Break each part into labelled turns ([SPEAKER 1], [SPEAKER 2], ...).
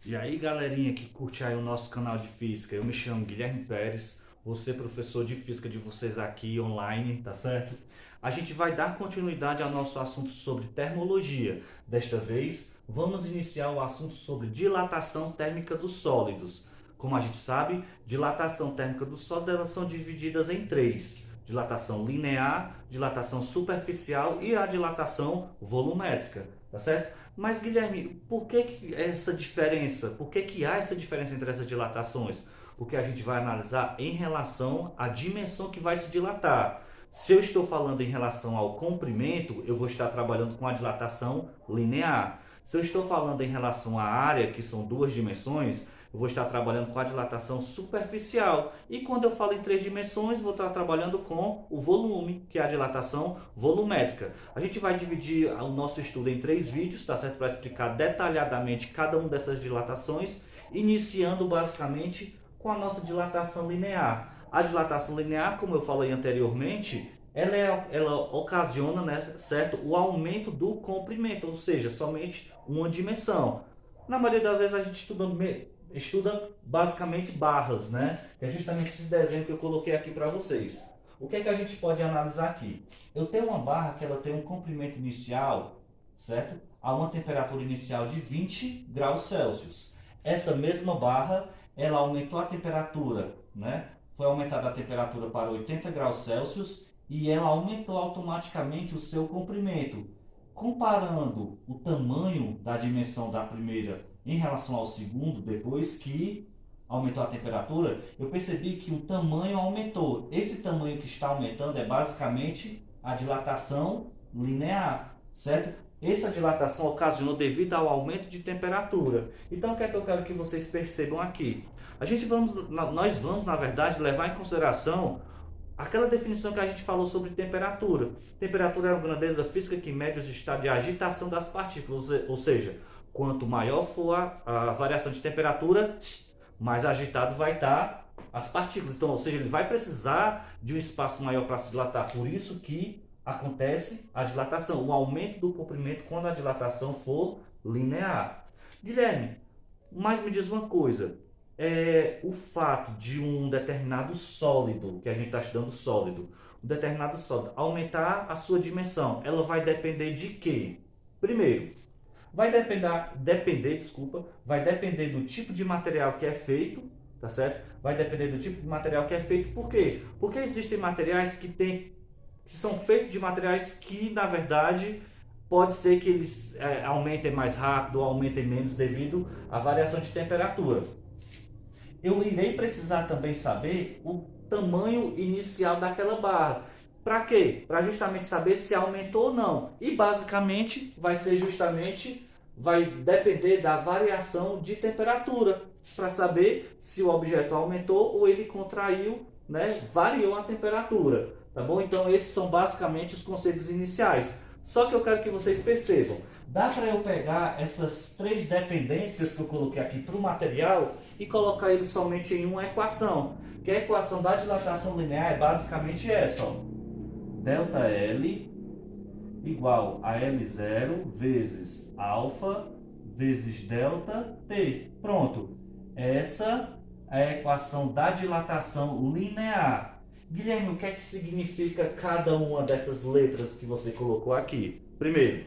[SPEAKER 1] E aí, galerinha que curte aí o nosso canal de física, eu me chamo Guilherme Pérez, vou ser professor de física de vocês aqui online, tá certo? A gente vai dar continuidade ao nosso assunto sobre termologia. Desta vez, vamos iniciar o assunto sobre dilatação térmica dos sólidos. Como a gente sabe, dilatação térmica dos sólidos elas são divididas em três: dilatação linear, dilatação superficial e a dilatação volumétrica, tá certo? Mas Guilherme, por que essa diferença? Por que há essa diferença entre essas dilatações? Porque a gente vai analisar em relação à dimensão que vai se dilatar. Se eu estou falando em relação ao comprimento, eu vou estar trabalhando com a dilatação linear. Se eu estou falando em relação à área, que são duas dimensões, eu vou estar trabalhando com a dilatação superficial. E quando eu falo em três dimensões, vou estar trabalhando com o volume, que é a dilatação volumétrica. A gente vai dividir o nosso estudo em três vídeos, tá certo? Para explicar detalhadamente cada uma dessas dilatações, iniciando basicamente com a nossa dilatação linear. A dilatação linear, como eu falei anteriormente, ela ocasiona, né, certo, o aumento do comprimento, ou seja, somente uma dimensão. Na maioria das vezes a gente estuda basicamente barras, né? Que é justamente esse desenho que eu coloquei aqui para vocês. O que é que a gente pode analisar aqui? Eu tenho uma barra que ela tem um comprimento inicial, certo? A uma temperatura inicial de 20 graus Celsius. Essa mesma barra, ela aumentou a temperatura, né? Foi aumentada a temperatura para 80 graus Celsius e ela aumentou automaticamente o seu comprimento. Comparando o tamanho da dimensão da primeira em relação ao segundo, depois que aumentou a temperatura, eu percebi que o tamanho aumentou. Esse tamanho que está aumentando é basicamente a dilatação linear, certo? Essa dilatação ocasionou devido ao aumento de temperatura. Então, o que é que eu quero que vocês percebam aqui? Nós vamos, na verdade, levar em consideração aquela definição que a gente falou sobre temperatura. Temperatura é uma grandeza física que mede os estados de agitação das partículas, ou seja, quanto maior for a variação de temperatura, mais agitado vai estar as partículas. Então, ou seja, ele vai precisar de um espaço maior para se dilatar. Por isso que acontece a dilatação, o aumento do comprimento quando a dilatação for linear. Guilherme, mas me diz uma coisa, o fato de um determinado sólido, que a gente está estudando sólido, um determinado sólido aumentar a sua dimensão, ela vai depender de quê? Primeiro, vai depender do tipo de material que é feito, tá certo? Vai depender do tipo de material que é feito, por quê? Porque existem materiais que são feitos de materiais que, na verdade, pode ser que eles aumentem mais rápido ou aumentem menos devido à variação de temperatura. Eu irei precisar também saber o tamanho inicial daquela barra. Para quê? Para justamente saber se aumentou ou não. E basicamente vai depender da variação de temperatura para saber se o objeto aumentou ou ele contraiu, né? Variou a temperatura, tá bom? Então esses são basicamente os conceitos iniciais. Só que eu quero que vocês percebam, dá para eu pegar essas três dependências que eu coloquei aqui para o material e colocar eles somente em uma equação, que a equação da dilatação linear é basicamente essa, ó. Delta L igual a L0 vezes alfa vezes delta T. Pronto. Essa é a equação da dilatação linear. Guilherme, o que é que significa cada uma dessas letras que você colocou aqui? Primeiro,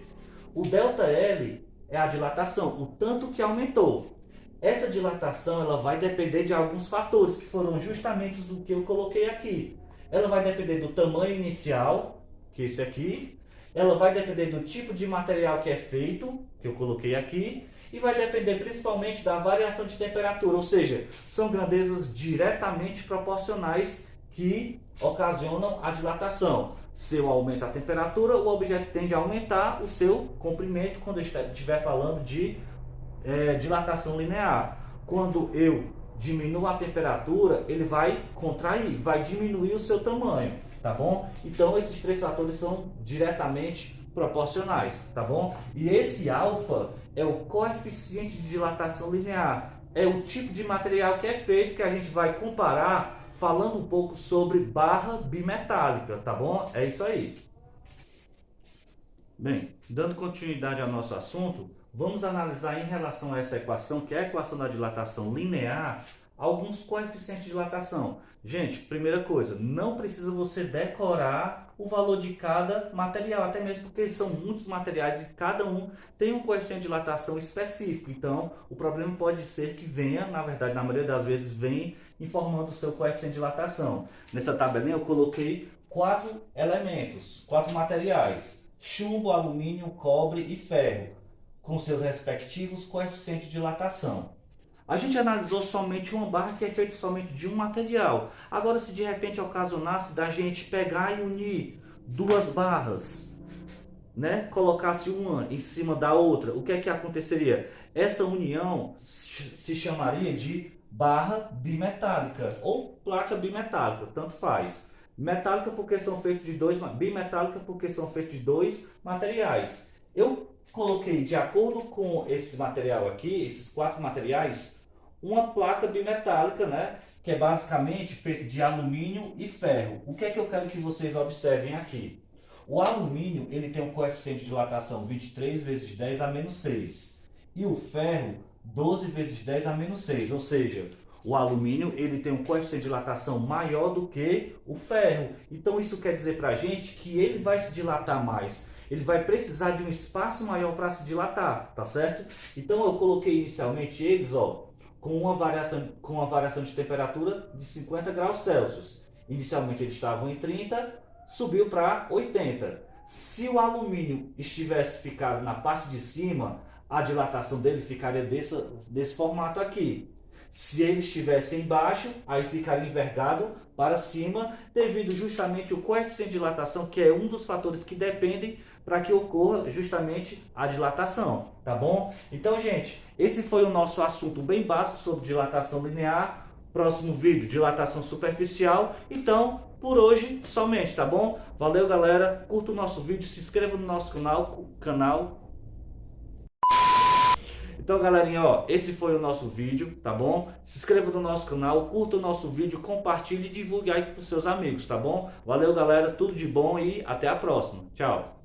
[SPEAKER 1] o delta L é a dilatação, o tanto que aumentou. Essa dilatação ela vai depender de alguns fatores, que foram justamente o que eu coloquei aqui. Ela vai depender do tamanho inicial, que é esse aqui. Ela vai depender do tipo de material que é feito, que eu coloquei aqui. E vai depender principalmente da variação de temperatura, ou seja, são grandezas diretamente proporcionais que ocasionam a dilatação. Se eu aumento a temperatura, o objeto tende a aumentar o seu comprimento quando eu estiver falando de dilatação linear. Quando eu diminuo a temperatura, ele vai contrair, vai diminuir o seu tamanho, tá bom? Então esses três fatores são diretamente proporcionais, tá bom? E esse alfa é o coeficiente de dilatação linear, é o tipo de material que é feito, que a gente vai comparar falando um pouco sobre barra bimetálica, tá bom? É isso aí. Bem, dando continuidade ao nosso assunto, vamos analisar em relação a essa equação, que é a equação da dilatação linear, alguns coeficientes de dilatação. Gente, primeira coisa, não precisa você decorar o valor de cada material, até mesmo porque são muitos materiais e cada um tem um coeficiente de dilatação específico. Então, o problema pode ser que venha, na verdade, na maioria das vezes, vem informando o seu coeficiente de dilatação. Nessa tabelinha eu coloquei 4 elementos, 4 materiais: chumbo, alumínio, cobre e ferro, com seus respectivos coeficientes de dilatação. A gente analisou somente uma barra que é feita somente de um material. Agora, se de repente ocasionasse da gente pegar e unir duas barras, né? Colocasse uma em cima da outra, o que é que aconteceria? Essa união se chamaria de barra bimetálica ou placa bimetálica, tanto faz. Metálica porque são feitos de dois, bimetálica porque são feitos de dois materiais. Eu coloquei, de acordo com esse material aqui, esses 4 materiais, uma placa bimetálica, né, que é basicamente feita de alumínio e ferro. O que é que eu quero que vocês observem aqui? O alumínio, ele tem um coeficiente de dilatação 23 vezes 10 a menos 6. E o ferro, 12 vezes 10 a menos 6. Ou seja, o alumínio, ele tem um coeficiente de dilatação maior do que o ferro. Então, isso quer dizer para a gente que ele vai se dilatar mais. Ele vai precisar de um espaço maior para se dilatar, tá certo? Então, eu coloquei inicialmente eles, ó, com uma variação de temperatura de 50 graus Celsius. Inicialmente eles estavam em 30, subiu para 80. Se o alumínio estivesse ficado na parte de cima, a dilatação dele ficaria desse formato aqui. Se ele estivesse embaixo, aí ficaria envergado para cima, devido justamente ao coeficiente de dilatação, que é um dos fatores que dependem para que ocorra justamente a dilatação, tá bom? Então, gente, esse foi o nosso assunto bem básico sobre dilatação linear. Próximo vídeo, dilatação superficial. Então, por hoje, somente, tá bom? Valeu, galera. Curta o nosso vídeo, se inscreva no nosso canal. Então, galerinha, ó, esse foi o nosso vídeo, tá bom? Se inscreva no nosso canal, curta o nosso vídeo, compartilhe e divulgue aí para os seus amigos, tá bom? Valeu, galera, tudo de bom e até a próxima. Tchau!